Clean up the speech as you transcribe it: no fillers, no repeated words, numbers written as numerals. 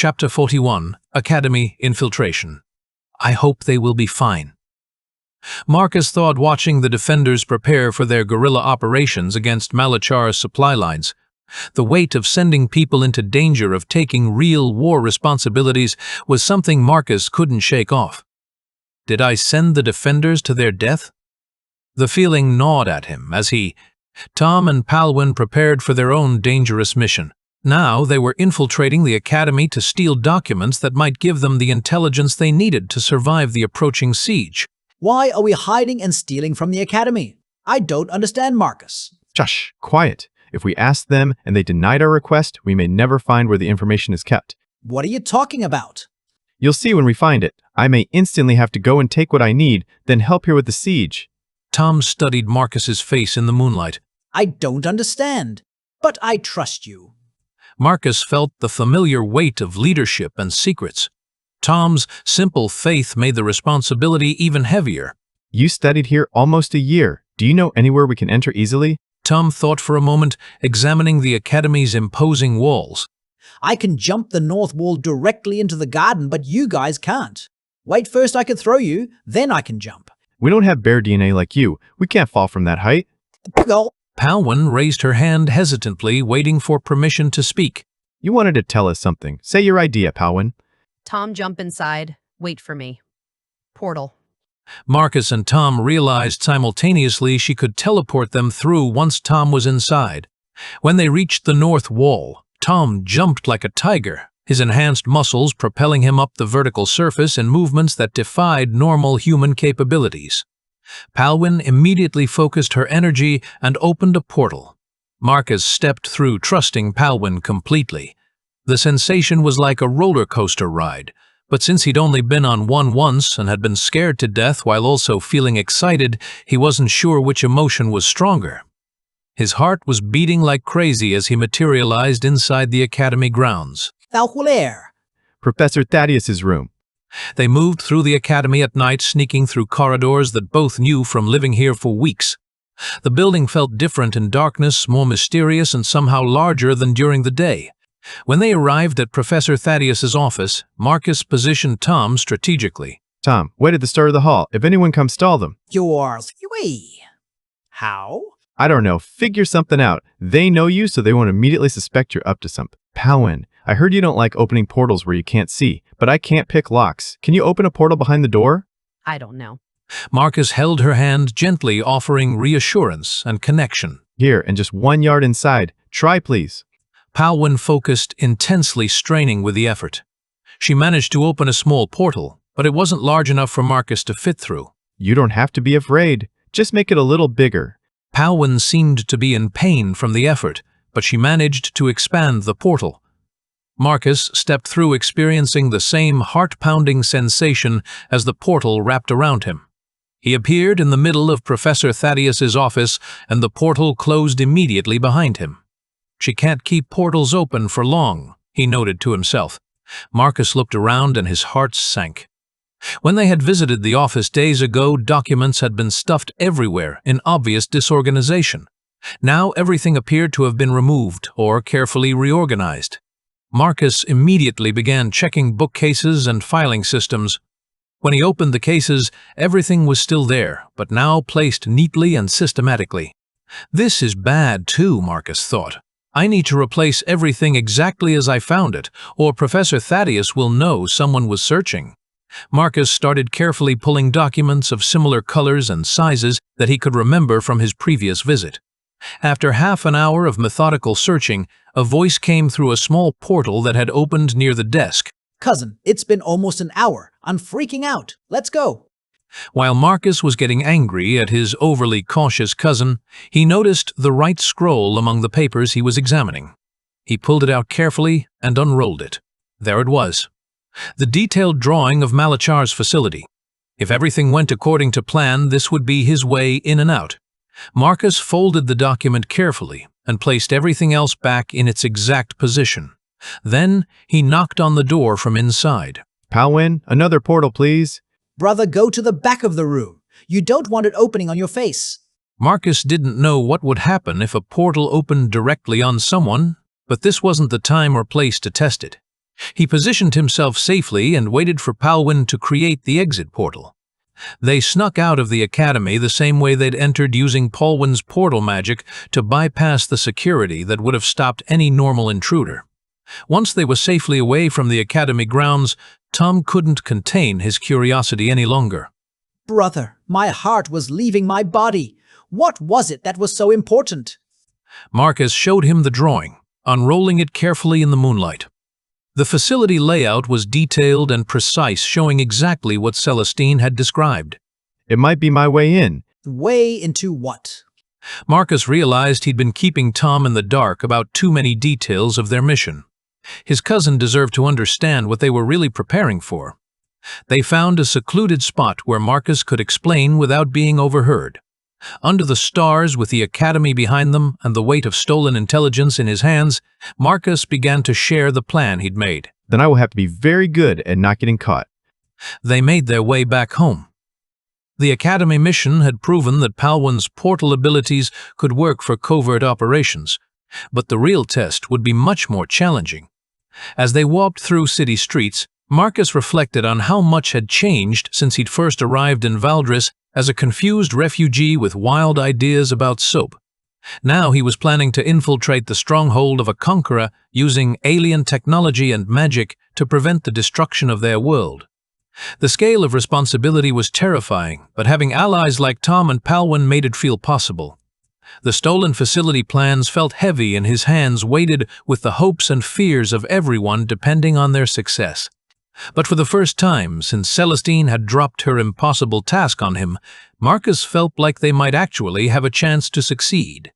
Chapter 41, Academy Infiltration. I hope they will be fine. Marcus thought, watching the defenders prepare for their guerrilla operations against Malachar's supply lines. The weight of sending people into danger of taking real war responsibilities was something Marcus couldn't shake off. Did I send the defenders to their death? The feeling gnawed at him as Tom and Palwin prepared for their own dangerous mission. Now they were infiltrating the academy to steal documents that might give them the intelligence they needed to survive the approaching siege. Why are we hiding and stealing from the academy? I don't understand, Marcus. Shush, quiet. If we asked them and they denied our request, we may never find where the information is kept. What are you talking about? You'll see when we find it. I may instantly have to go and take what I need, then help here with the siege. Tom studied Marcus's face in the moonlight. I don't understand, but I trust you. Marcus felt the familiar weight of leadership and secrets. Tom's simple faith made the responsibility even heavier. You studied here almost a year. Do you know anywhere we can enter easily? Tom thought for a moment, examining the academy's imposing walls. I can jump the north wall directly into the garden, but you guys can't. Wait, first I can throw you, then I can jump. We don't have bear DNA like you. We can't fall from that height. Go. Palwin raised her hand hesitantly, waiting for permission to speak. You wanted to tell us something. Say your idea, Palwin. Tom, jump inside. Wait for me. Portal. Marcus and Tom realized simultaneously she could teleport them through once Tom was inside. When they reached the north wall, Tom jumped like a tiger, his enhanced muscles propelling him up the vertical surface in movements that defied normal human capabilities. Palwin immediately focused her energy and opened a portal. Marcus stepped through, trusting Palwin completely. The sensation was like a roller coaster ride, but since he'd only been on one once and had been scared to death while also feeling excited, he wasn't sure which emotion was stronger. His heart was beating like crazy as he materialized inside the academy grounds. Professor Thaddeus's room. They moved through the academy at night, sneaking through corridors that both knew from living here for weeks. The building felt different in darkness, more mysterious and somehow larger than during the day. When they arrived at Professor Thaddeus's office, Marcus positioned Tom strategically. Tom, wait at the start of the hall. If anyone comes, stall them. How? I don't know. Figure something out. They know you, so they won't immediately suspect you're up to something. Palwin, I heard you don't like opening portals where you can't see, but I can't pick locks. Can you open a portal behind the door? I don't know. Marcus held her hand gently, offering reassurance and connection. Here, and just 1 yard inside. Try, please. Palwin focused intensely, straining with the effort. She managed to open a small portal, but it wasn't large enough for Marcus to fit through. You don't have to be afraid. Just make it a little bigger. Palwin seemed to be in pain from the effort, but she managed to expand the portal. Marcus stepped through, experiencing the same heart-pounding sensation as the portal wrapped around him. He appeared in the middle of Professor Thaddeus's office, and the portal closed immediately behind him. She can't keep portals open for long, he noted to himself. Marcus looked around and his heart sank. When they had visited the office days ago, documents had been stuffed everywhere in obvious disorganization. Now everything appeared to have been removed or carefully reorganized. Marcus immediately began checking bookcases and filing systems. When he opened the cases, everything was still there, but now placed neatly and systematically. This is bad too, Marcus thought. I need to replace everything exactly as I found it, or Professor Thaddeus will know someone was searching. Marcus started carefully pulling documents of similar colors and sizes that he could remember from his previous visit. After half an hour of methodical searching, a voice came through a small portal that had opened near the desk. Cousin, it's been almost an hour. I'm freaking out. Let's go. While Marcus was getting angry at his overly cautious cousin, he noticed the right scroll among the papers he was examining. He pulled it out carefully and unrolled it. There it was. The detailed drawing of Malachar's facility. If everything went according to plan, this would be his way in and out. Marcus folded the document carefully and placed everything else back in its exact position. Then he knocked on the door from inside. Palwin, another portal, please. Brother, go to the back of the room. You don't want it opening on your face. Marcus didn't know what would happen if a portal opened directly on someone, but this wasn't the time or place to test it. He positioned himself safely and waited for Palwyn to create the exit portal. They snuck out of the academy the same way they'd entered, using Palwyn's portal magic to bypass the security that would have stopped any normal intruder. Once they were safely away from the academy grounds, Tom couldn't contain his curiosity any longer. Brother, my heart was leaving my body. What was it that was so important? Marcus showed him the drawing, unrolling it carefully in the moonlight. The facility layout was detailed and precise, showing exactly what Celestine had described. It might be my way in. Way into what? Marcus realized he'd been keeping Tom in the dark about too many details of their mission. His cousin deserved to understand what they were really preparing for. They found a secluded spot where Marcus could explain without being overheard. Under the stars, with the academy behind them and the weight of stolen intelligence in his hands, Marcus began to share the plan he'd made. Then I will have to be very good at not getting caught. They made their way back home. The academy mission had proven that Palwyn's portal abilities could work for covert operations, but the real test would be much more challenging. As they walked through city streets, Marcus reflected on how much had changed since he'd first arrived in Valdris as a confused refugee with wild ideas about soap. Now he was planning to infiltrate the stronghold of a conqueror using alien technology and magic to prevent the destruction of their world. The scale of responsibility was terrifying, but having allies like Tom and Palwyn made it feel possible. The stolen facility plans felt heavy in his hands, weighted with the hopes and fears of everyone depending on their success. But for the first time since Celestine had dropped her impossible task on him, Marcus felt like they might actually have a chance to succeed.